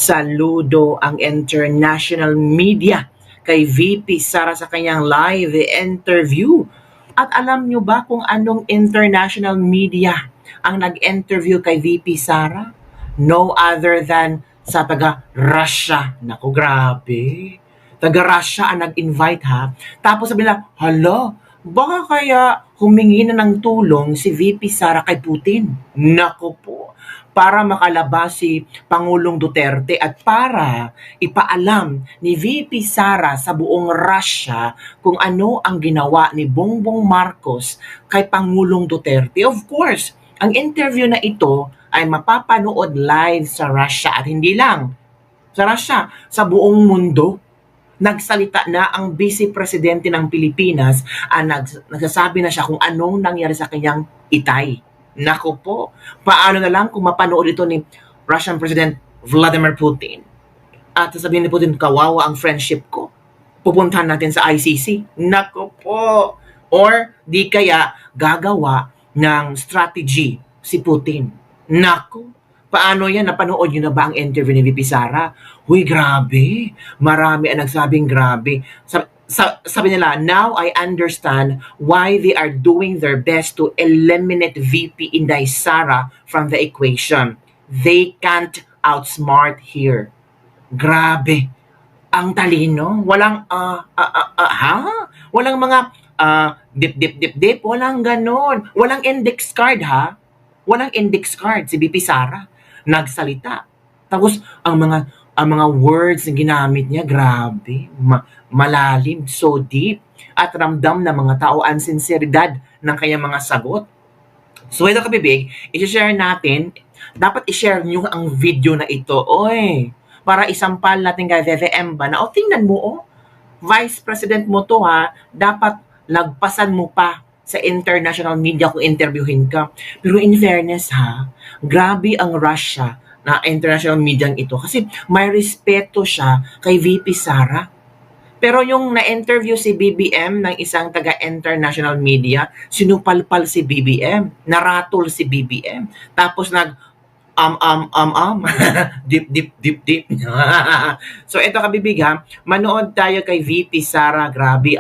Saludo ang international media kay VP Sara sa kanyang live interview. At alam nyo ba kung anong international media ang nag-interview kay VP Sara? No other than sa taga-Russia. Naku, grabe. Taga-Russia ang nag-invite ha. Tapos sabi nila, hala, baka kaya humingi na ng tulong si VP Sara kay Putin. Naku po, para makalabas si Pangulong Duterte at para ipaalam ni VP Sara sa buong Russia kung ano ang ginawa ni Bongbong Marcos kay Pangulong Duterte. Of course, ang interview na ito ay mapapanood live sa Russia at hindi lang sa Russia, sa buong mundo. Nagsalita na ang Vice Presidente ng Pilipinas nagsasabi na siya kung anong nangyari sa kanyang itay. Nako po, paano na lang kung mapanood ito ni Russian President Vladimir Putin? At sasabihin ni Putin, kawawa ang friendship ko. Pupuntahan natin sa ICC. Nako po. Or di kaya gagawa ng strategy si Putin. Nako. Paano yan? Napanood nyo na ba ang interview ni VP Sara? Huy, grabe. Marami ang nagsabing grabe. Sabi nila, now I understand why they are doing their best to eliminate VP Inday Sara from the equation. They can't outsmart here. Grabe. Ang talino. Walang, Walang mga dip. Walang ganon. Walang index card, ha? Walang index card si VP Sara. Nagsalita. Tapos ang mga words na ginamit niya, grabe, malalim, so deep, at ramdam ng mga tao ang sinseridad ng kanyang mga sagot. So ito kabibig, i-share natin, dapat i-share nyo ang video na ito, oy, para isampal natin kay VVM ba na, tingnan mo, Vice President mo to ha, dapat lagpasan mo pa sa international media kung interviewin ka. Pero in fairness ha, grabe ang Russia na international media ito kasi may respeto siya kay VP Sara. Pero yung na-interview si BBM ng isang taga-international media, sinupalpal si BBM, naratol si BBM, tapos dip. So ito kabibig ha, manood tayo kay VP Sara, grabe.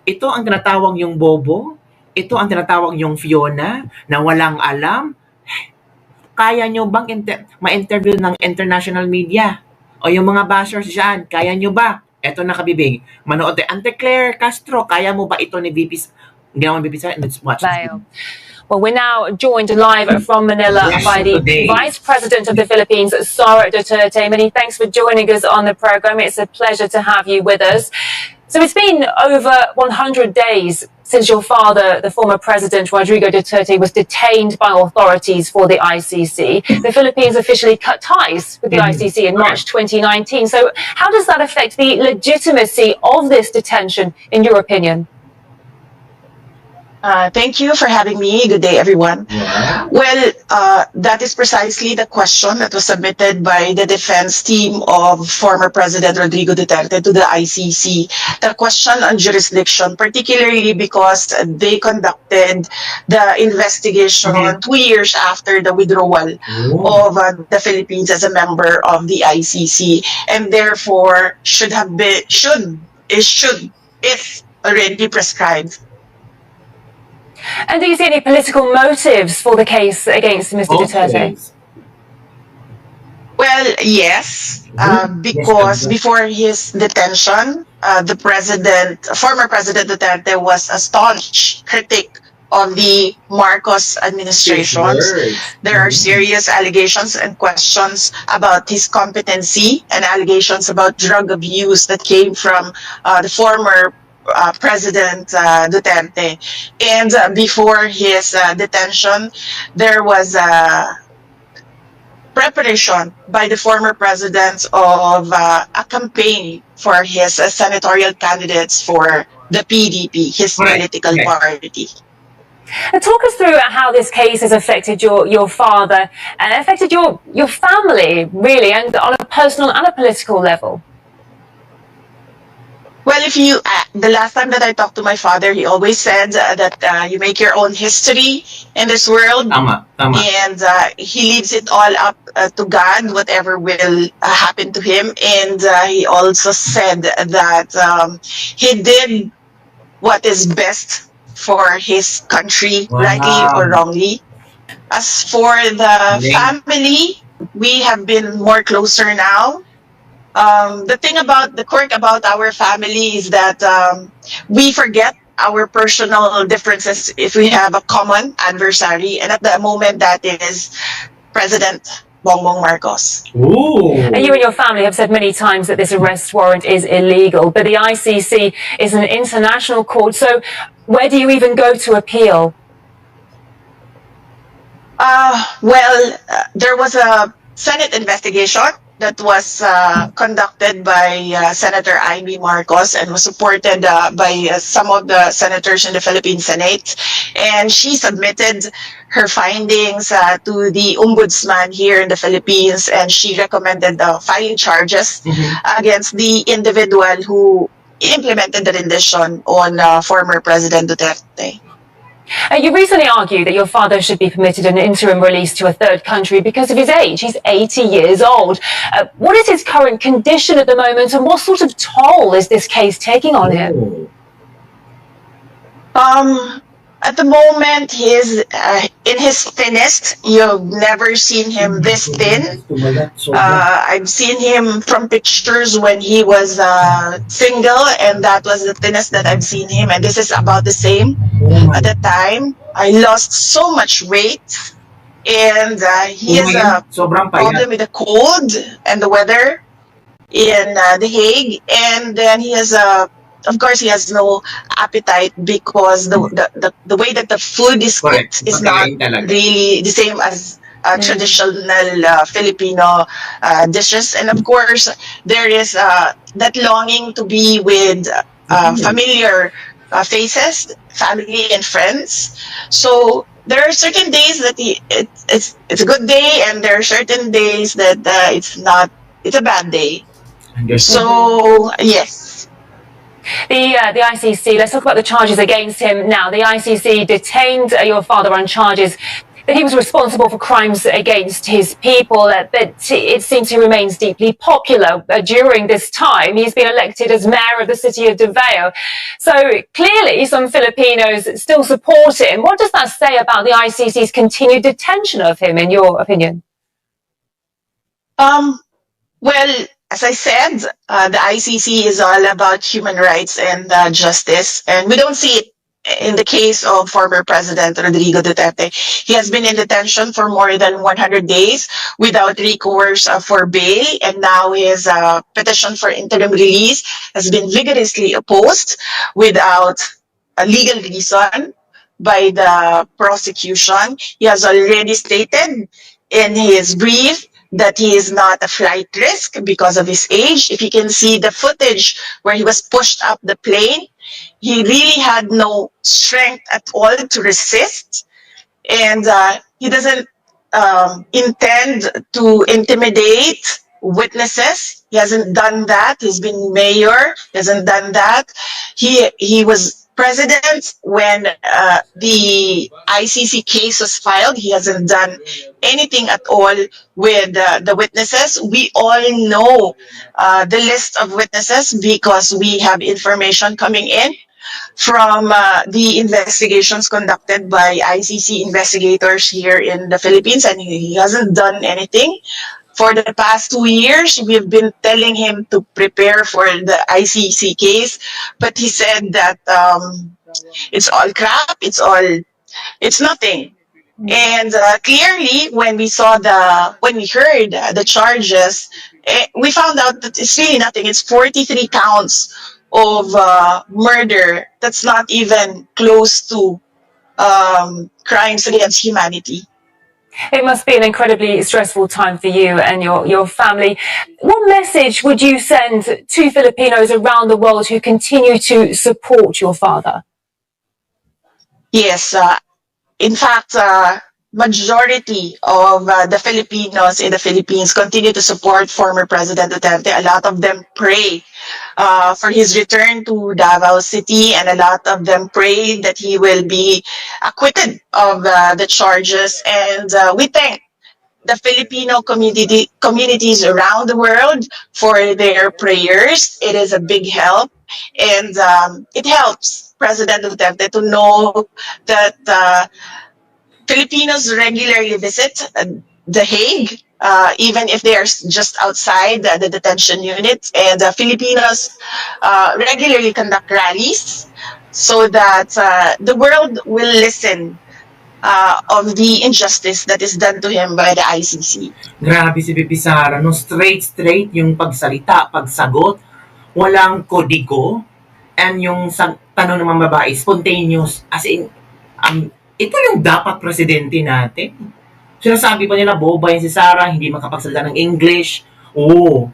Ito ang tinatawag yung bobo, ito ang tinatawag yung Fiona na walang alam. Kaya nyo bang ma-interview ng international media? O yung mga bashers dyan, kaya nyo ba? Ito na kabibig. Manood tayo. Ante Claire Castro, kaya mo ba ito ni VP? Ginawang VP Sara? Let's watch this. Well, we're now joined live from Manila by the Vice President of the Philippines, Sara Duterte. Many thanks for joining us on the program. It's a pleasure to have you with us. So it's been over 100 days since your father, the former President Rodrigo Duterte, was detained by authorities for the ICC. The Philippines officially cut ties with the ICC in March 2019. So how does that affect the legitimacy of this detention, in your opinion? Thank you for having me. Good day, everyone. Yeah. Well, that is precisely the question that was submitted by the defense team of former President Rodrigo Duterte to the ICC. The question on jurisdiction, particularly because they conducted the investigation 2 years after the withdrawal of the Philippines as a member of the ICC, and therefore should if already prescribed. And do you see any political motives for the case against Mr. Duterte? Well, yes, because before his detention, former President Duterte was a staunch critic of the Marcos administrations. There are serious allegations and questions about his competency and allegations about drug abuse that came from the former President Duterte. And before his detention, there was a preparation by the former president of a campaign for his senatorial candidates for the PDP, his political party. And talk us through how this case has affected your father and affected your family, really, and on a personal and a political level. Well, if you, the last time that I talked to my father, he always said that you make your own history in this world. Tama. And he leaves it all up to God, whatever will happen to him. And he also said that he did what is best for his country, rightly or Wow. wrongly. As for the family, we have been more closer now. The quirk about our family is that we forget our personal differences if we have a common adversary, and at the moment that is President Bongbong Marcos. Ooh. And you and your family have said many times that this arrest warrant is illegal, but the ICC is an international court, so where do you even go to appeal? There was a Senate investigation that was conducted by Senator Amy Marcos and was supported by some of the senators in the Philippine Senate. And she submitted her findings to the ombudsman here in the Philippines, and she recommended filing charges against the individual who implemented the rendition on former President Duterte. You recently argued that your father should be permitted an interim release to a third country because of his age. He's 80 years old. What is his current condition at the moment, and what sort of toll is this case taking on him? At the moment, he's in his thinnest. You've never seen him this thin. I've seen him from pictures when he was single, and that was the thinnest that I've seen him. And this is about the same at the time. I lost so much weight, and he has a problem with the cold and the weather in The Hague. And then he has of course, he has no appetite because the way that the food is cooked is not really the same as traditional Filipino dishes. And of course, there is that longing to be with familiar faces, family and friends. So there are certain days that it's a good day, and there are certain days that it's not. It's a bad day. So yes. The ICC, let's talk about the charges against him now. The ICC detained your father on charges that he was responsible for crimes against his people, but it seems he remains deeply popular during this time. He's been elected as mayor of the city of Davao. So clearly some Filipinos still support him. What does that say about the ICC's continued detention of him, in your opinion? Well, as I said, the ICC is all about human rights and justice, and we don't see it in the case of former President Rodrigo Duterte. He has been in detention for more than 100 days without recourse for bail, and now his petition for interim release has been vigorously opposed without a legal reason by the prosecution. He has already stated in his brief that he is not a flight risk because of his age. If you can see the footage where he was pushed up the plane, he really had no strength at all to resist, and he doesn't intend to intimidate witnesses. He hasn't done that. He's been mayor. He hasn't done that. He was president when the ICC case was filed. He hasn't done anything at all with the witnesses. We all know the list of witnesses because we have information coming in from the investigations conducted by ICC investigators here in the Philippines, and he hasn't done anything. For the past 2 years, we've been telling him to prepare for the ICC case, but he said that it's all crap, it's nothing. And clearly, when we heard the charges, we found out that it's really nothing. It's 43 counts of murder. That's not even close to crimes against humanity. It must be an incredibly stressful time for you and your family. What message would you send to Filipinos around the world who continue to support your father? Yes, in fact, majority of the Filipinos in the Philippines continue to support former President Duterte. A lot of them pray for his return to Davao City, and a lot of them pray that he will be acquitted of the charges. And we thank the Filipino communities around the world for their prayers. It is a big help, and it helps President Duterte to know that Filipinos regularly visit The Hague, even if they are just outside the detention unit, and Filipinos regularly conduct rallies so that the world will listen of the injustice that is done to him by the ICC. Grabe si Bibi Sara, no? Straight yung pagsalita, pagsagot. Walang kodigo. And yung tanong ng mga babae, spontaneous. As in, ito yung dapat presidente natin. Sinasabi pa nila, boba yan si Sara, hindi makapagsalita ng English. Oh,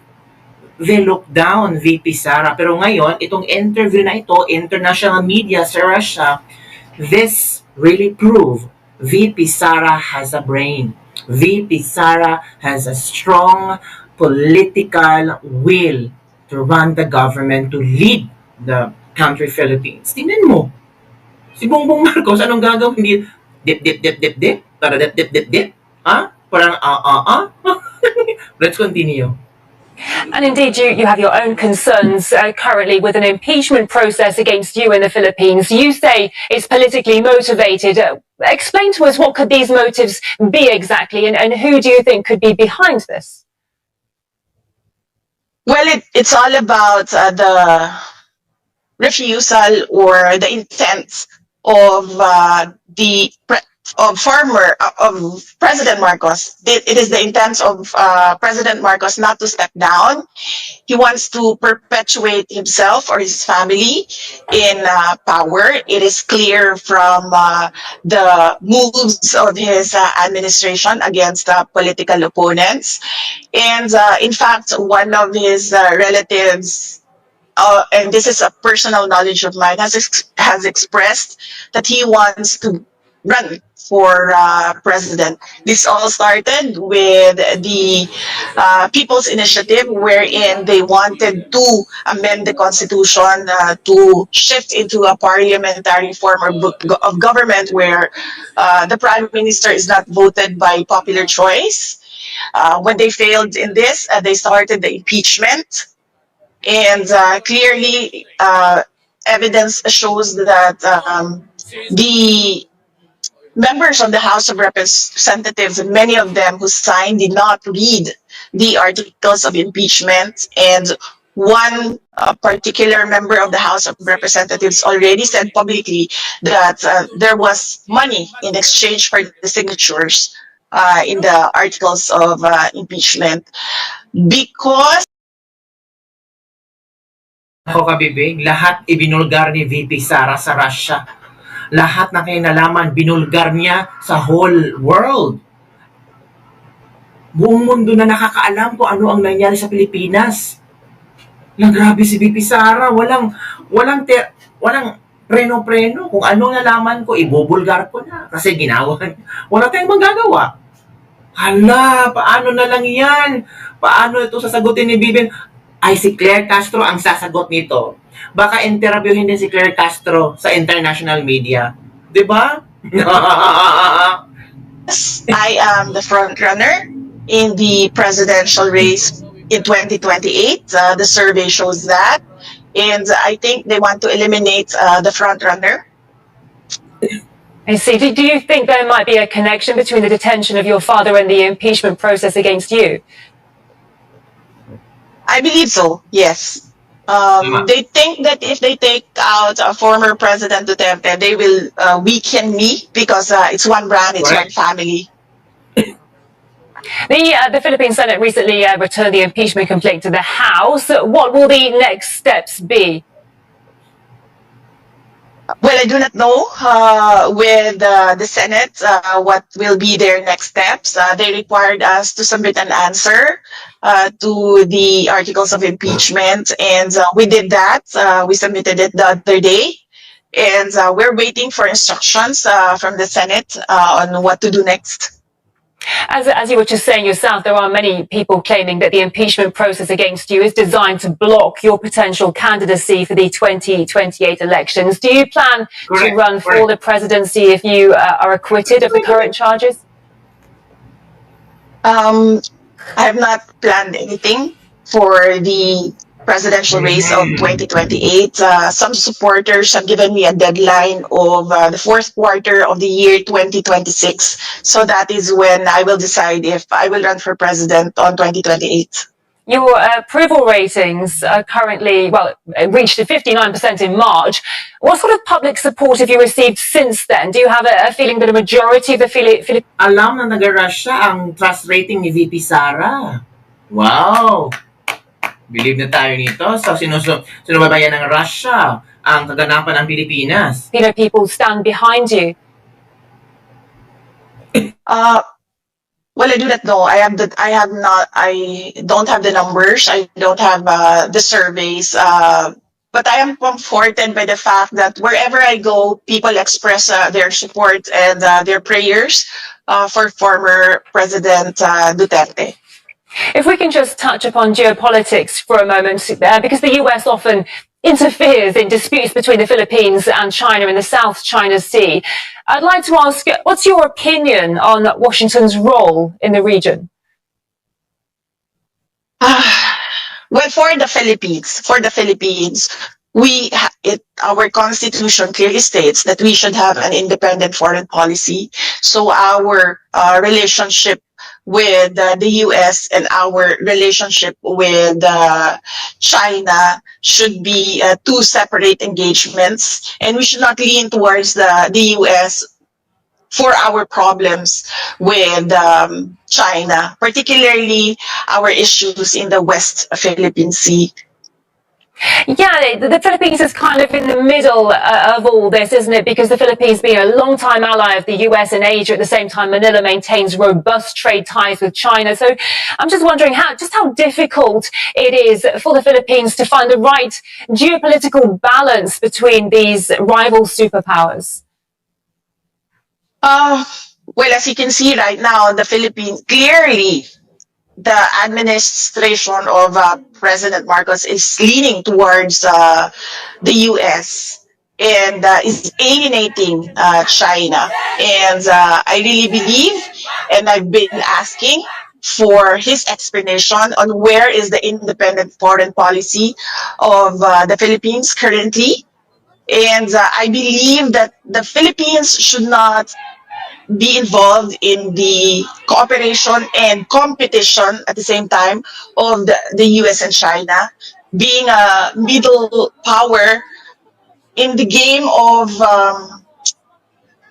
they look down VP Sara. Pero ngayon, itong interview na ito, international media sa Russia, this really prove VP Sara has a brain. VP Sara has a strong political will to run the government, to lead the country Philippines. Tingnan mo, si Bongbong Marcos, anong gagawin? Hindi, dip. Para dip. Ha? Parang, Let's continue. And indeed, you have your own concerns currently with an impeachment process against you in the Philippines. You say it's politically motivated. Explain to us what could these motives be exactly, and who do you think could be behind this? Well, it's all about the refusal or the intent of of President Marcos. It is the intent of President Marcos not to step down. He wants to perpetuate himself or his family in power. It is clear from the moves of his administration against political opponents. And in fact, one of his relatives, and this is a personal knowledge of mine, has expressed that he wants to run for president. This all started with the People's Initiative, wherein they wanted to amend the constitution to shift into a parliamentary form of government where the prime minister is not voted by popular choice. When they failed in this, they started the impeachment. And clearly, evidence shows that the members of the House of Representatives, and many of them who signed, did not read the articles of impeachment. And one particular member of the House of Representatives already said publicly that there was money in exchange for the signatures in the articles of impeachment. Because Ako kabibig, lahat ibinulgar ni VP Sara sa Russia. Lahat na kinalaman, binulgar niya sa whole world. Buong mundo na nakakaalam kung ano ang nangyari sa Pilipinas. Lang grabe si VP Sara, walang preno-preno. Kung ano nalaman ko, ibubulgar ko na. Kasi ginawa, wala tayong magagawa. Hala, paano na lang yan? Paano ito sasagutin ni Bibing? Ay, si Claire Castro ang sasagot nito. Baka interviewin din si Claire Castro sa international media. Diba? I am the front runner in the presidential race in 2028. The survey shows that. And I think they want to eliminate the front runner. I see. Do you think there might be a connection between the detention of your father and the impeachment process against you? I believe so, yes. They think that if they take out former President Duterte, they will weaken me because it's one brand, it's one family. The Philippine Senate recently returned the impeachment complaint to the House. What will the next steps be? Well, I do not know with the Senate what will be their next steps. They required us to submit an answer to the articles of impeachment, and we did that. We submitted it the other day, And we're waiting for instructions from the Senate on what to do next. As you were just saying yourself, there are many people claiming that the impeachment process against you is designed to block your potential candidacy for the 2028 elections. Do you plan to run for the presidency if you are acquitted of the current charges? I have not planned anything for the presidential race of 2028. Some supporters have given me a deadline of the fourth quarter of the year 2026. So that is when I will decide if I will run for president on 2028. Your approval ratings are currently, well, reached 59% in March. What sort of public support have you received since then? Do you have a feeling that a majority of the Philippines... Alam na nag-rush siya ang trust rating ni VP Sara. Wow! Believe na tayo nito. So, sinubabayan ng Russia ang kaganapan ng Pilipinas. Filipino people stand behind you? Well, I do not know. I don't have the numbers. I don't have the surveys. But I am comforted by the fact that wherever I go, people express their support and their prayers for former President Duterte. If we can just touch upon geopolitics for a moment, because the US often interferes in disputes between the Philippines and China in the South China Sea. I'd like to ask, what's your opinion on Washington's role in the region? Well, for the Philippines, our constitution clearly states that we should have an independent foreign policy. So our relationship with the US and our relationship with China should be two separate engagements, and we should not lean towards the US for our problems with China, particularly our issues in the West Philippine Sea. Yeah, the Philippines is kind of in the middle of all this, isn't it? Because the Philippines, being a long-time ally of the US and Asia, at the same time, Manila maintains robust trade ties with China. So I'm just wondering how difficult it is for the Philippines to find the right geopolitical balance between these rival superpowers. Well, as you can see right now, the Philippines, clearly the administration of President Marcos is leaning towards the US and is alienating China. And I really believe, and I've been asking for his explanation on where is the independent foreign policy of the Philippines currently. And I believe that the Philippines should not be involved in the cooperation and competition at the same time of the US and China, being a middle power in the game of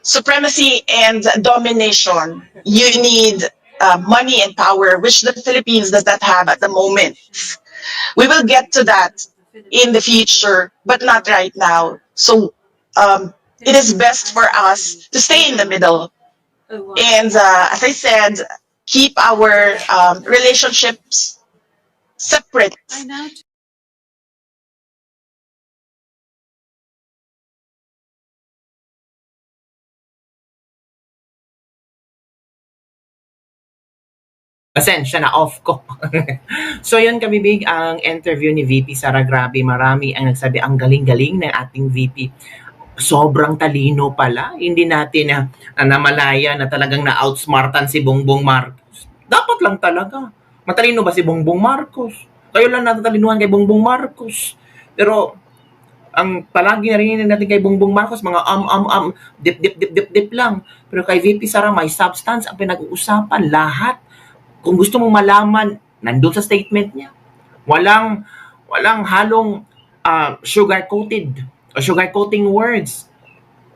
supremacy and domination. You need money and power, which the Philippines does not have at the moment. We will get to that in the future, but not right now. So it is best for us to stay in the middle. And as I said, keep our relationships separate. Pasensya na, off ko. So yun kabibig ang interview ni VP Sara. Grabe, marami ang nagsabi ang galing-galing ng ating VP. Sobrang talino pala. Hindi natin namalaya na talagang na-outsmartan si Bongbong Marcos. Dapat lang talaga. Matalino ba si Bongbong Marcos? Kayo lang natatalinuhan kay Bongbong Marcos. Pero ang palagi narinig natin kay Bongbong Marcos, mga dip lang. Pero kay VP Sara, may substance ang pinag-uusapan lahat. Kung gusto mong malaman, nandun sa statement niya. Walang halong sugar-coated o sugar-coating words.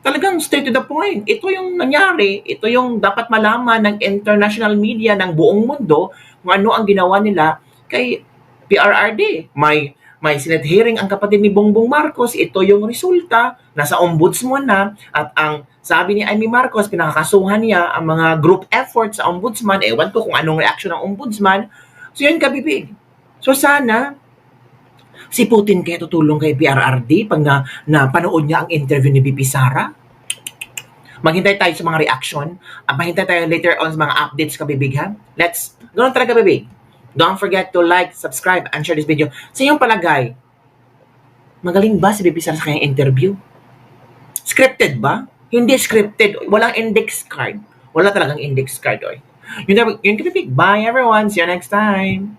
Talagang straight to the point. Ito yung nangyari. Ito yung dapat malaman ng international media ng buong mundo kung ano ang ginawa nila kay Fprrd. May Senate hearing ang kapatid ni Bongbong Marcos. Ito yung resulta. Nasa ombudsman na. At ang sabi ni Amy Marcos, pinakakasuhan niya ang mga group efforts sa ombudsman. Ewan ko kung anong reaction ng ombudsman. So yun kabibig. So sana Si Putin kaya tutulong kay PRRD pag napanood niya ang interview ni VP Sara? Maghintay tayo sa mga reaction at maghintay tayo later on sa mga updates kabibig ha. Ganun talaga bibig. Don't forget to like, subscribe, and share this video. Sa iyong palagay, magaling ba si VP Sara sa kanyang interview? Scripted ba? Hindi scripted. Walang index card. Wala talagang index card, oy. Yun kabibig. Bye everyone. See you next time.